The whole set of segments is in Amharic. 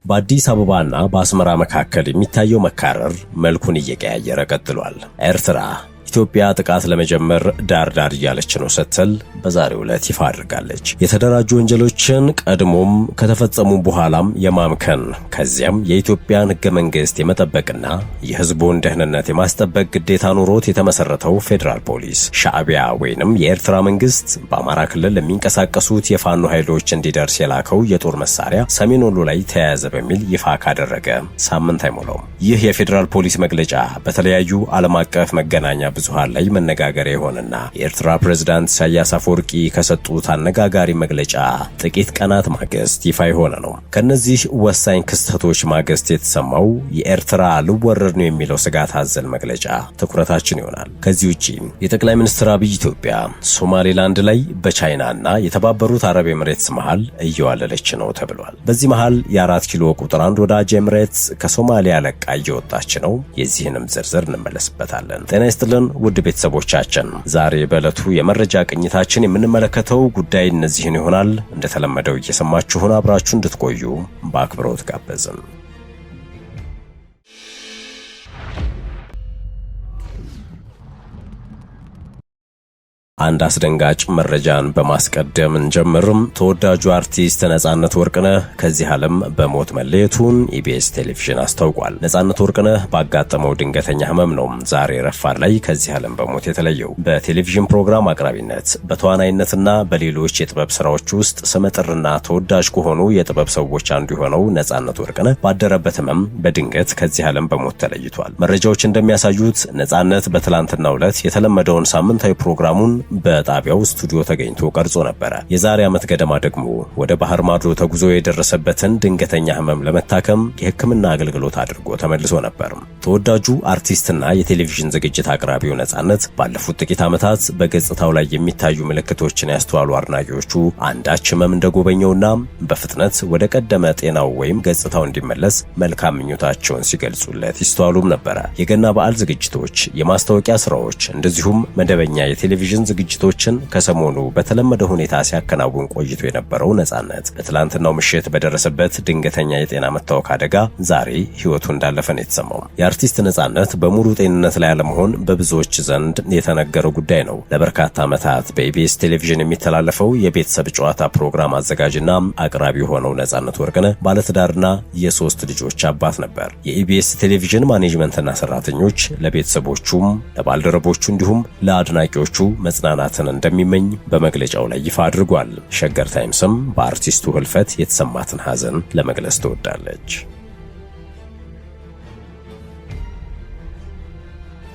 በአዲስ አበባና በአስመራ መካከል የሚታየው መካረር መልኩን እየቀያየረ ቀጥሏል። ኤርትራ ኢትዮጵያ ጥቃት ለመጀመር ዳር እያለች ነው ስትል በዛሬው ዕለት ይፋ አድርጋለች። የተደራጁ ወንጀሎችን ቀድሞም ከተፈጸሙ በኋላም የማምከን ከዚያም የኢትዮጵያን ሕገ መንግስት የመጠበቅና የሕዝቡን ደህንነት የማስጠበቅ ግዴታ ኑሮት የተመሰረተው ፌዴራል ፖሊስ ሻዕቢያ ወይንም የኤርትራ መንግስት በአማራ ክልል ለሚንቀሳቀሱት የፋኖ ኃይሎች እንዲደርስ የላከው የጦር መሳሪያ ሰሜን ወሎ ላይ ተያያዘ በሚል ይፋ ካደረገ ሳምንት አይሞላውም። ይህ የፌዴራል ፖሊስ መግለጫ በተለያዩ ዓለም አቀፍ መገናኛ ብዙሃን ላይ መነጋገሪያ የሆነና የኤርትራ ፕሬዝዳንት ኢሳያስ አፈወርቂ ከሰጡት አነጋጋሪ መግለጫ ጥቂት ቀናት ማግስት ይፋ የሆነ ነው። ከነዚህ ወሳኝ ክስተቶች ማግስት የተሰማው የኤርትራ ልወረድ ነው የሚለው ስጋት አዘል መግለጫ ትኩረታችን ይሆናል። ከዚህ ውጪ የጠቅላይ ሚኒስትር አብይ ኢትዮጵያ ሶማሌላንድ ላይ በቻይናና የተባበሩት አረብ ኤምሬትስ መሃል እየዋለለች ነው ተብሏል። በዚህ መሃል የ4 ኪሎ ቁጥር 1 ወዳጅ ኤምሬትስ ከሶማሊያ ለቃ እየወጣች ነው። የዚህንም ዝርዝር እንመለስበታለን። ጤና ይስጥልን ውድ ቤተሰቦቻችን፣ ዛሬ በዕለቱ የመረጃ ቅኝታችን የምንመለከተው ጉዳይ እነዚህን ይሆናል። እንደተለመደው እየሰማችሁን አብራችሁ እንድትቆዩ በአክብሮት ጋበዝን። አንድ አስደንጋጭ መረጃን በማስቀደም እንጀምርም። ተወዳጁ አርቲስት ነጻነት ወርቅነህ ከዚህ ዓለም በሞት መለየቱን ኢቢኤስ ቴሌቪዥን አስታውቋል። ነጻነት ወርቅነህ ባጋጠመው ድንገተኛ ህመም ነው ዛሬ ረፋድ ላይ ከዚህ ዓለም በሞት የተለየው። በቴሌቪዥን ፕሮግራም አቅራቢነት በተዋናይነትና በሌሎች የጥበብ ስራዎች ውስጥ ስመጥርና ተወዳጅ ከሆኑ የጥበብ ሰዎች አንዱ የሆነው ነጻነት ወርቅነህ ባደረበት ህመም በድንገት ከዚህ ዓለም በሞት ተለይቷል። መረጃዎች እንደሚያሳዩት ነጻነት በትላንትናው ዕለት የተለመደውን ሳምንታዊ ፕሮግራሙን በጣቢያው ስቱዲዮ ተገኝቶ ቀርጾ ነበረ። የዛሬ ዓመት ገደማ ደግሞ ወደ ባህር ማዶ ተጉዞ የደረሰበትን ድንገተኛ ህመም ለመታከም የሕክምና አገልግሎት አድርጎ ተመልሶ ነበር። ተወዳጁ አርቲስትና የቴሌቪዥን ዝግጅት አቅራቢው ነጻነት ባለፉት ጥቂት ዓመታት በገጽታው ላይ የሚታዩ ምልክቶችን ያስተዋሉ አድናቂዎቹ አንዳች ህመም እንደጎበኘውና በፍጥነት ወደ ቀደመ ጤናው ወይም ገጽታው እንዲመለስ መልካም ምኞታቸውን ሲገልጹለት ይስተዋሉም ነበረ። የገና በዓል ዝግጅቶች፣ የማስታወቂያ ስራዎች እንደዚሁም መደበኛ የቴሌቪዥን ዝግጅቶችን ከሰሞኑ በተለመደ ሁኔታ ሲያከናውን ቆይቶ የነበረው ነጻነት በትላንትናው ምሽት በደረሰበት ድንገተኛ የጤና መታወክ አደጋ ዛሬ ህይወቱ እንዳለፈ ነው የተሰማው። የአርቲስት ነጻነት በሙሉ ጤንነት ላይ አለመሆን በብዙዎች ዘንድ የተነገረው ጉዳይ ነው። ለበርካታ ዓመታት በኢቢኤስ ቴሌቪዥን የሚተላለፈው የቤተሰብ ጨዋታ ፕሮግራም አዘጋጅና አቅራቢ የሆነው ነጻነት ወርቅነህ ባለትዳርና የ3 ልጆች አባት ነበር። የኢቢኤስ ቴሌቪዥን ማኔጅመንትና ሰራተኞች ለቤተሰቦቹም ለባልደረቦቹ እንዲሁም ለአድናቂዎቹ መጽናናትን እንደሚመኝ በመግለጫው ላይ ይፋ አድርጓል። ሸገር ታይምስም በአርቲስቱ ህልፈት የተሰማትን ሐዘን ለመግለጽ ትወዳለች።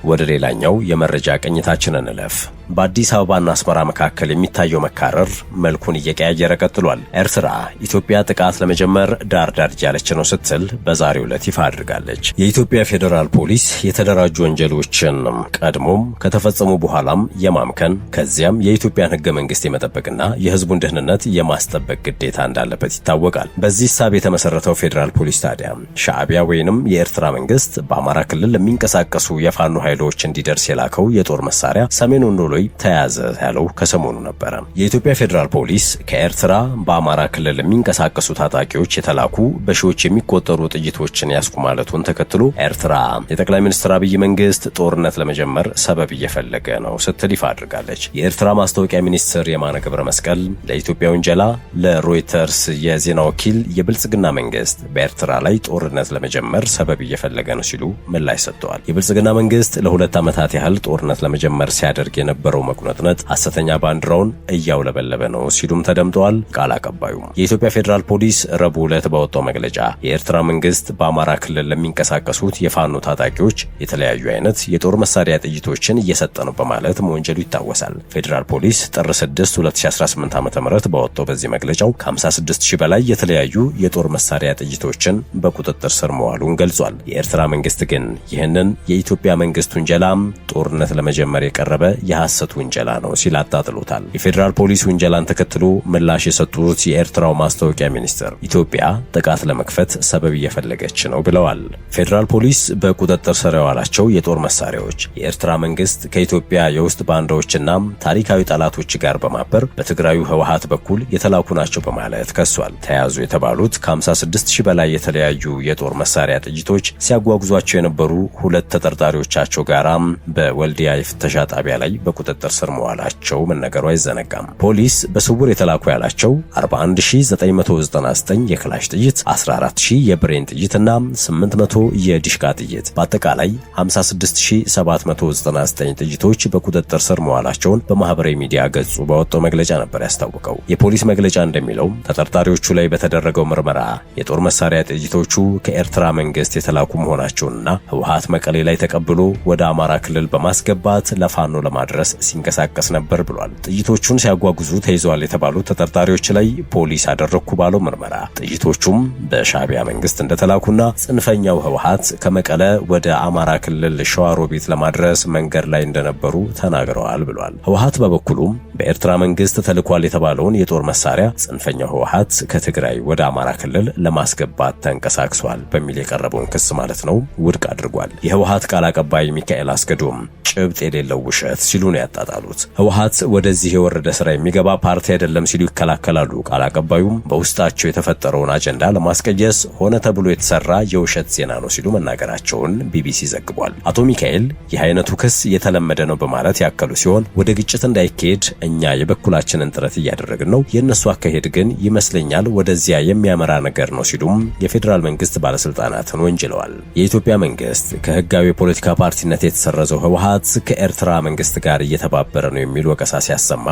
ወደ ሌላኛው የመረጃ ቅኝታችን እንለፍ። በአዲስ አበባና አስመራ መካከል የሚታየው መካረር መልኩን እየቀያየረ ቀጥሏል። ኤርትራ ኢትዮጵያ ጥቃት ለመጀመር ዳር እያለች ነው ስትል በዛሬው ዕለት ይፋ አድርጋለች። የኢትዮጵያ ፌዴራል ፖሊስ የተደራጁ ወንጀሎችን ቀድሞም ከተፈጸሙ በኋላም የማምከን ከዚያም የኢትዮጵያን ሕገ መንግስት የመጠበቅና የህዝቡን ደህንነት የማስጠበቅ ግዴታ እንዳለበት ይታወቃል። በዚህ ሂሳብ የተመሰረተው ፌዴራል ፖሊስ ታዲያ ሻዕቢያ ወይንም የኤርትራ መንግስት በአማራ ክልል ለሚንቀሳቀሱ የፋኖ ኃይሎች እንዲደርስ የላከው የጦር መሳሪያ ሰሜን ወሎ ላይ ተያዘ ያለው ከሰሞኑ ነበረ። የኢትዮጵያ ፌዴራል ፖሊስ ከኤርትራ በአማራ ክልል የሚንቀሳቀሱ ታጣቂዎች የተላኩ በሺዎች የሚቆጠሩ ጥይቶችን ያስኩ ማለቱን ተከትሎ ኤርትራ የጠቅላይ ሚኒስትር አብይ መንግስት ጦርነት ለመጀመር ሰበብ እየፈለገ ነው ስትል ይፋ አድርጋለች። የኤርትራ ማስታወቂያ ሚኒስትር የማነ ገብረ መስቀል ለኢትዮጵያ ወንጀላ ለሮይተርስ የዜና ወኪል የብልጽግና መንግስት በኤርትራ ላይ ጦርነት ለመጀመር ሰበብ እየፈለገ ነው ሲሉ ምላሽ ሰጥተዋል። የብልጽግና መንግስት ለ2 ዓመታት ያህል ጦርነት ለመጀመር ሲያደርግ የነበረው መቁነጥነጥ ሐሰተኛ ባንዲራውን እያውለበለበ ነው ሲሉም ተደምጠዋል። ቃል አቀባዩ የኢትዮጵያ ፌዴራል ፖሊስ ረቡዕ ዕለት ባወጣው መግለጫ የኤርትራ መንግስት በአማራ ክልል ለሚንቀሳቀሱት የፋኖ ታጣቂዎች የተለያዩ አይነት የጦር መሳሪያ ጥይቶችን እየሰጠ ነው በማለት መወንጀሉ ይታወሳል። ፌዴራል ፖሊስ ጥር 6 2018 ዓ.ም ባወጣው በዚህ መግለጫው ከ56000 በላይ የተለያዩ የጦር መሳሪያ ጥይቶችን በቁጥጥር ስር መዋሉን ገልጿል። የኤርትራ መንግስት ግን ይህንን የኢትዮጵያ መንግስት ውንጀላም ጦርነት ለመጀመር የቀረበ የሐሰት የሐሰት ውንጀላ ነው ሲል አጣጥሎታል። የፌዴራል ፖሊስ ውንጀላን ተከትሎ ምላሽ የሰጡት የኤርትራው ማስታወቂያ ሚኒስትር ኢትዮጵያ ጥቃት ለመክፈት ሰበብ እየፈለገች ነው ብለዋል። ፌዴራል ፖሊስ በቁጥጥር ስር ያዋላቸው የጦር መሳሪያዎች የኤርትራ መንግስት ከኢትዮጵያ የውስጥ ባንዳዎችና ታሪካዊ ጠላቶች ጋር በማበር በትግራዩ ህወሓት በኩል የተላኩ ናቸው በማለት ከሷል። ተያዙ የተባሉት ከ56000 በላይ የተለያዩ የጦር መሳሪያ ጥይቶች ሲያጓጉዟቸው የነበሩ ሁለት ተጠርጣሪዎቻቸው ጋራም በወልዲያ የፍተሻ ጣቢያ ላይ በቁጥጥር ስር መዋላቸው መነገሩ አይዘነጋም። ፖሊስ በስውር የተላኩ ያላቸው 41999 የክላሽ ጥይት፣ 14000 የብሬን ጥይትና 800 የዲሽቃ ጥይት በአጠቃላይ 56799 ጥይቶች በቁጥጥር ስር መዋላቸውን በማህበራዊ ሚዲያ ገጹ ባወጣው መግለጫ ነበር ያስታወቀው። የፖሊስ መግለጫ እንደሚለው ተጠርጣሪዎቹ ላይ በተደረገው ምርመራ የጦር መሳሪያ ጥይቶቹ ከኤርትራ መንግስት የተላኩ መሆናቸውንና ህወሓት መቀሌ ላይ ተቀብሎ ወደ አማራ ክልል በማስገባት ለፋኖ ለማድረስ ሲንቀሳቀስ ነበር ብሏል። ጥይቶቹን ሲያጓጉዙ ተይዘዋል የተባሉት ተጠርጣሪዎች ላይ ፖሊስ አደረኩ ባለው ምርመራ ጥይቶቹም በሻዕቢያ መንግስት እንደተላኩና ጽንፈኛው ህወሓት ከመቀለ ወደ አማራ ክልል ሸዋሮቢት ለማድረስ መንገድ ላይ እንደነበሩ ተናግረዋል ብሏል። ህወሓት በበኩሉም በኤርትራ መንግስት ተልኳል የተባለውን የጦር መሳሪያ ጽንፈኛው ህወሓት ከትግራይ ወደ አማራ ክልል ለማስገባት ተንቀሳቅሷል በሚል የቀረበውን ክስ ማለት ነው ውድቅ አድርጓል። የህወሓት ቃል አቀባይ ሚካኤል አስገዶም ጭብጥ የሌለው ውሸት ሲሉ ነው ያጣጣሉት። ህወሓት ወደዚህ የወረደ ስራ የሚገባ ፓርቲ አይደለም ሲሉ ይከላከላሉ። ቃል አቀባዩም በውስጣቸው የተፈጠረውን አጀንዳ ለማስቀየስ ሆነ ተብሎ የተሰራ የውሸት ዜና ነው ሲሉ መናገራቸውን ቢቢሲ ዘግቧል። አቶ ሚካኤል ይህ አይነቱ ክስ የተለመደ ነው በማለት ያከሉ ሲሆን ወደ ግጭት እንዳይካሄድ እኛ የበኩላችንን ጥረት እያደረግን ነው፣ የእነሱ አካሄድ ግን ይመስለኛል ወደዚያ የሚያመራ ነገር ነው ሲሉም የፌዴራል መንግስት ባለስልጣናትን ወንጅለዋል። የኢትዮጵያ መንግስት ከህጋዊ የፖለቲካ ፓርቲነት የተሰረዘው ህወሓት ከኤርትራ መንግስት ጋር እየተባበረ ነው የሚል ወቀሳ ሲያሰማ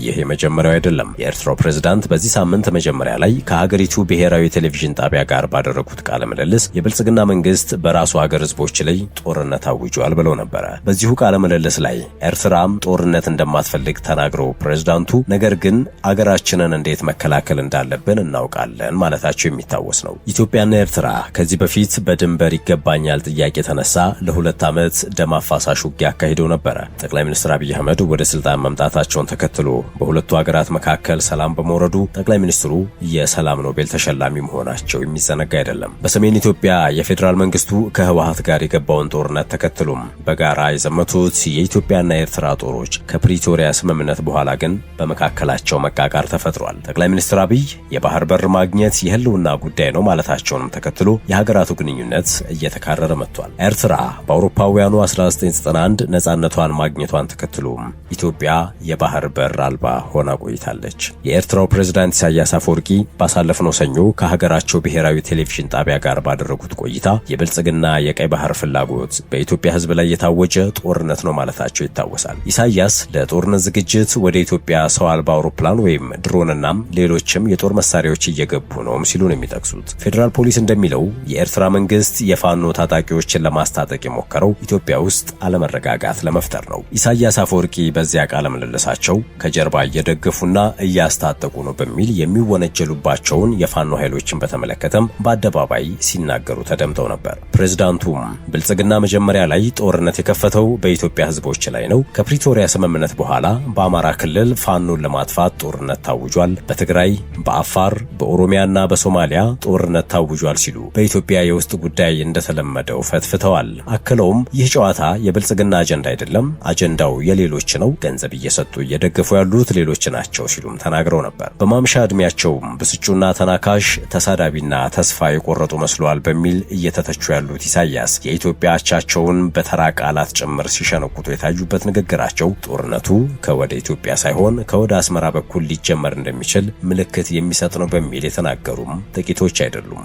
ይህ የመጀመሪያው አይደለም። የኤርትራው ፕሬዝዳንት በዚህ ሳምንት መጀመሪያ ላይ ከሀገሪቱ ብሔራዊ ቴሌቪዥን ጣቢያ ጋር ባደረጉት ቃለ ምልልስ የብልጽግና መንግስት በራሱ ሀገር ህዝቦች ላይ ጦርነት አውጇል ብለው ነበረ። በዚሁ ቃለ ምልልስ ላይ ኤርትራም ጦርነት እንደማትፈልግ ተናግረው ፕሬዝዳንቱ ነገር ግን አገራችንን እንዴት መከላከል እንዳለብን እናውቃለን ማለታቸው የሚታወስ ነው። ኢትዮጵያና ኤርትራ ከዚህ በፊት በድንበር ይገባኛል ጥያቄ የተነሳ ለ2 ዓመት ደም አፋሳሽ ውጊያ አካሂደው ነበረ። ጠቅላይ ሚኒስትር አብይ አህመድ ወደ ስልጣን መምጣታቸውን ተከትሎ በሁለቱ ሀገራት መካከል ሰላም በመውረዱ ጠቅላይ ሚኒስትሩ የሰላም ኖቤል ተሸላሚ መሆናቸው የሚዘነጋ አይደለም። በሰሜን ኢትዮጵያ የፌዴራል መንግስቱ ከህወሓት ጋር የገባውን ጦርነት ተከትሎም በጋራ የዘመቱት የኢትዮጵያና የኤርትራ ጦሮች ከፕሪቶሪያ ስምምነት በኋላ ግን በመካከላቸው መቃቃር ተፈጥሯል። ጠቅላይ ሚኒስትር አብይ የባህር በር ማግኘት የህልውና ጉዳይ ነው ማለታቸውንም ተከትሎ የሀገራቱ ግንኙነት እየተካረረ መጥቷል። ኤርትራ በአውሮፓውያኑ 1991 ነጻነቷን ማግኘቷን ተከትሎ ኢትዮጵያ የባህር በር አልባ ሆና ቆይታለች። የኤርትራው ፕሬዝዳንት ኢሳያስ አፈወርቂ ባሳለፍነው ሰኞ ከሀገራቸው ብሔራዊ ቴሌቪዥን ጣቢያ ጋር ባደረጉት ቆይታ የብልጽግና የቀይ ባህር ፍላጎት በኢትዮጵያ ህዝብ ላይ የታወጀ ጦርነት ነው ማለታቸው ይታወሳል። ኢሳያስ ለጦርነት ዝግጅት ወደ ኢትዮጵያ ሰው አልባ አውሮፕላን ወይም ድሮንና ሌሎችም የጦር መሳሪያዎች እየገቡ ነው ሲሉ ነው የሚጠቅሱት። ፌዴራል ፖሊስ እንደሚለው የኤርትራ መንግስት የፋኖ ታጣቂዎችን ለማስታጠቅ የሞከረው ኢትዮጵያ ውስጥ አለመረጋጋት ለመፍጠር ነው። ኢሳያስ አፈወርቂ በዚያ ቃለ ምልልሳቸው ከጀርባ እየደገፉና እያስታጠቁ ነው በሚል የሚወነጀሉባቸውን የፋኖ ኃይሎችን በተመለከተም በአደባባይ ሲናገሩ ተደምጠው ነበር። ፕሬዝዳንቱም ብልጽግና መጀመሪያ ላይ ጦርነት የከፈተው በኢትዮጵያ ህዝቦች ላይ ነው፣ ከፕሪቶሪያ ስምምነት በኋላ በአማራ ክልል ፋኖን ለማጥፋት ጦርነት ታውጇል፣ በትግራይ፣ በአፋር፣ በኦሮሚያና በሶማሊያ ጦርነት ታውጇል ሲሉ በኢትዮጵያ የውስጥ ጉዳይ እንደተለመደው ፈትፍተዋል። አክለውም ይህ ጨዋታ የብልጽግና አጀንዳ አይደለም፣ አጀንዳው የሌሎች ነው፣ ገንዘብ እየሰጡ እየደገፉ ያሉት ሌሎች ናቸው ሲሉም ተናግረው ነበር። በማምሻ ዕድሜያቸውም ብስጩና ተናካሽ፣ ተሳዳቢና ተስፋ የቆረጡ መስለዋል በሚል እየተተቹ ያሉት ኢሳያስ የኢትዮጵያ አቻቸውን በተራ ቃላት ጭምር ሲሸነቁቱ የታዩበት ንግግራቸው ጦርነቱ ከወደ ኢትዮጵያ ሳይሆን ከወደ አስመራ በኩል ሊጀመር እንደሚችል ምልክት የሚሰጥ ነው በሚል የተናገሩም ጥቂቶች አይደሉም።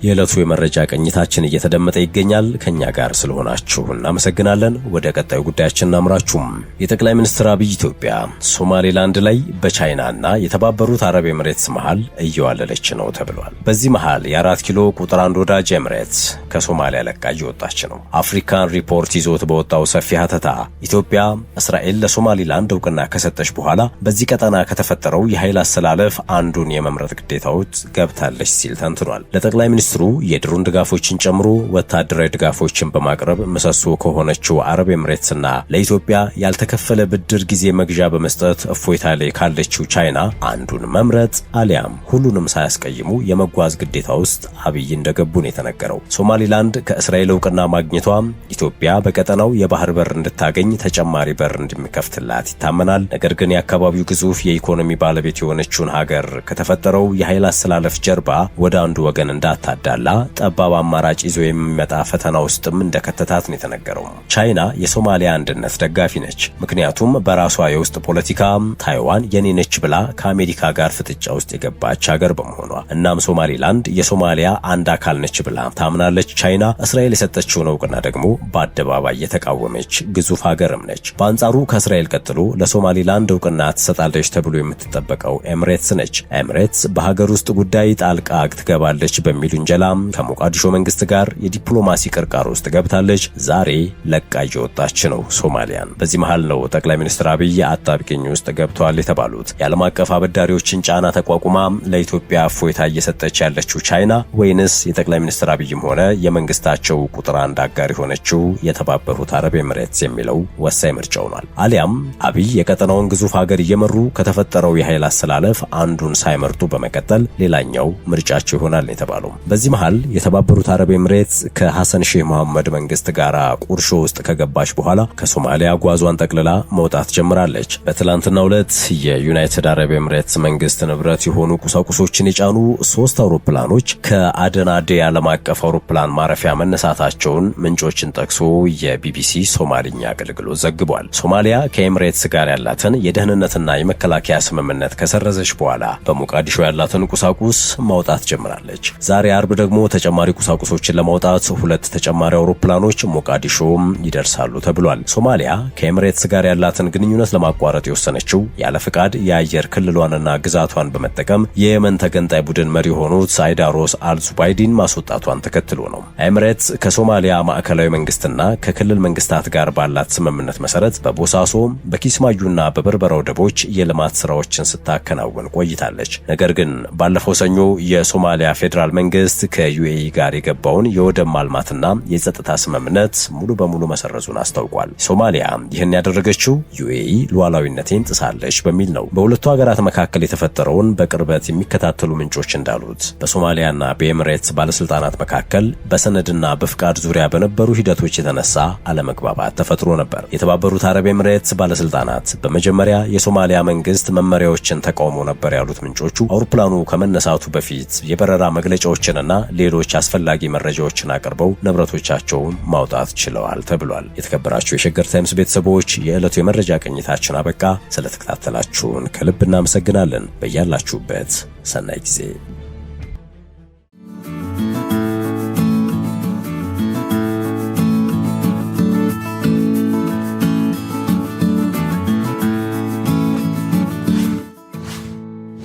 የዕለቱ የመረጃ ቅኝታችን እየተደመጠ ይገኛል። ከኛ ጋር ስለሆናችሁ እናመሰግናለን። ወደ ቀጣዩ ጉዳያችን እናምራችሁም። የጠቅላይ ሚኒስትር አብይ ኢትዮጵያ ሶማሌላንድ ላይ በቻይናና የተባበሩት አረብ ኤምሬትስ መሃል እየዋለለች ነው ተብሏል። በዚህ መሃል የ4 ኪሎ ቁጥር 1 ወዳጅ ኤምሬትስ ከሶማሊያ ለቃ እየወጣች ነው። አፍሪካን ሪፖርት ይዞት በወጣው ሰፊ ሀተታ ኢትዮጵያ እስራኤል ለሶማሊላንድ እውቅና ከሰጠች በኋላ በዚህ ቀጠና ከተፈጠረው የኃይል አሰላለፍ አንዱን የመምረጥ ግዴታዎች ገብታለች ሲል ተንትኗል። ለጠቅላይ ሚኒስትሩ ሚኒስትሩ የድሮን ድጋፎችን ጨምሮ ወታደራዊ ድጋፎችን በማቅረብ ምሰሶ ከሆነችው አረብ ኤምሬትስና ለኢትዮጵያ ያልተከፈለ ብድር ጊዜ መግዣ በመስጠት እፎይታ ላይ ካለችው ቻይና አንዱን መምረጥ አሊያም ሁሉንም ሳያስቀይሙ የመጓዝ ግዴታ ውስጥ አብይ እንደገቡ ነው የተነገረው። ሶማሊላንድ ከእስራኤል እውቅና ማግኘቷ ኢትዮጵያ በቀጠናው የባህር በር እንድታገኝ ተጨማሪ በር እንደሚከፍትላት ይታመናል። ነገር ግን የአካባቢው ግዙፍ የኢኮኖሚ ባለቤት የሆነችውን ሀገር ከተፈጠረው የኃይል አሰላለፍ ጀርባ ወደ አንዱ ወገን እንዳታዳላ ጠባብ አማራጭ ይዞ የሚመጣ ፈተና ውስጥም እንደከተታት ነው የተነገረው። ቻይና የሶማሊያ አንድነት ደጋፊ ነች። ምክንያቱም በራሷ የውስጥ ፖለቲካ ታይዋን የኔ ነች ብላ ከአሜሪካ ጋር ፍጥጫ ውስጥ የገባች ሀገር በመሆኗ እናም ሶማሊላንድ የሶማሊያ አንድ አካል ነች ብላ ታምናለች። ቻይና እስራኤል የሰጠችውን እውቅና ደግሞ በአደባባይ የተቃወመች ግዙፍ ሀገርም ነች። በአንጻሩ ከእስራኤል ቀጥሎ ለሶማሊላንድ እውቅና ትሰጣለች ተብሎ የምትጠበቀው ኤምሬትስ ነች። ኤምሬትስ በሀገር ውስጥ ጉዳይ ጣልቃ ትገባለች በሚል ውንጀላም ከሞቃዲሾ መንግስት ጋር የዲፕሎማሲ ቅርቃር ውስጥ ገብታለች። ዛሬ ለቃ እየወጣች ነው ሶማሊያን። በዚህ መሃል ነው ጠቅላይ ሚኒስትር አብይ አጣብቂኝ ውስጥ ገብተዋል የተባሉት። የዓለም አቀፍ አበዳሪዎችን ጫና ተቋቁማ ለኢትዮጵያ እፎይታ እየሰጠች ያለችው ቻይና ወይንስ የጠቅላይ ሚኒስትር አብይም ሆነ የመንግስታቸው ቁጥር አንድ አጋር የሆነችው የተባበሩት አረብ ኤምሬትስ የሚለው ወሳኝ ምርጫ ሆኗል። አሊያም አብይ የቀጠናውን ግዙፍ ሀገር እየመሩ ከተፈጠረው የኃይል አሰላለፍ አንዱን ሳይመርጡ በመቀጠል ሌላኛው ምርጫቸው ይሆናል የተባለው። በዚህ መሃል የተባበሩት አረብ ኤምሬትስ ከሐሰን ሼህ መሐመድ መንግስት ጋር ቁርሾ ውስጥ ከገባች በኋላ ከሶማሊያ ጓዟን ጠቅልላ መውጣት ጀምራለች። በትላንትናው ዕለት የዩናይትድ አረብ ኤምሬትስ መንግስት ንብረት የሆኑ ቁሳቁሶችን የጫኑ 3 አውሮፕላኖች ከአደናዴ ዓለም አቀፍ አውሮፕላን ማረፊያ መነሳታቸውን ምንጮችን ጠቅሶ የቢቢሲ ሶማሊኛ አገልግሎት ዘግቧል። ሶማሊያ ከኤምሬትስ ጋር ያላትን የደህንነትና የመከላከያ ስምምነት ከሰረዘች በኋላ በሞቃዲሾ ያላትን ቁሳቁስ ማውጣት ጀምራለች። ዛሬ አርብ ደግሞ ተጨማሪ ቁሳቁሶችን ለማውጣት 2 ተጨማሪ አውሮፕላኖች ሞቃዲሾም ይደርሳሉ ተብሏል። ሶማሊያ ከኤምሬትስ ጋር ያላትን ግንኙነት ለማቋረጥ የወሰነችው ያለ ፍቃድ የአየር ክልሏንና ግዛቷን በመጠቀም የየመን ተገንጣይ ቡድን መሪ የሆኑት ሳይዳሮስ አልዙባይዲን ማስወጣቷን ተከትሎ ነው። ኤምሬትስ ከሶማሊያ ማዕከላዊ መንግስትና ከክልል መንግስታት ጋር ባላት ስምምነት መሰረት በቦሳሶ በኪስማዩና በበርበራ ወደቦች የልማት ስራዎችን ስታከናውን ቆይታለች። ነገር ግን ባለፈው ሰኞ የሶማሊያ ፌዴራል መንግስት ከዩኤኢ ጋር የገባውን የወደብ ማልማትና የጸጥታ ስምምነት ሙሉ በሙሉ መሰረዙን አስታውቋል። ሶማሊያ ይህን ያደረገችው ዩኤኢ ሉዓላዊነቴን ጥሳለች በሚል ነው። በሁለቱ ሀገራት መካከል የተፈጠረውን በቅርበት የሚከታተሉ ምንጮች እንዳሉት በሶማሊያና በኤምሬትስ ባለስልጣናት መካከል በሰነድና በፍቃድ ዙሪያ በነበሩ ሂደቶች የተነሳ አለመግባባት ተፈጥሮ ነበር። የተባበሩት አረብ ኤምሬትስ ባለስልጣናት በመጀመሪያ የሶማሊያ መንግስት መመሪያዎችን ተቃውሞ ነበር ያሉት ምንጮቹ አውሮፕላኑ ከመነሳቱ በፊት የበረራ መግለጫዎችንና ሌሎች አስፈላጊ መረጃዎችን አቅርበው ንብረቶቻቸውን ማውጣት ችለዋል ተብሏል። የተከበራችሁ የሸገር ታይምስ ቤተሰቦች የዕለቱ የመረጃ ቅኝታችን አበቃ። ስለተከታተላችሁን ከልብ እናመሰግናለን። በያላችሁበት ሰናይ ጊዜ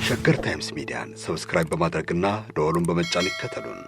ሸገር ታይምስ ሚዲያን ሰብስክራይብ በማድረግና ደወሉን በመጫን ይከተሉን።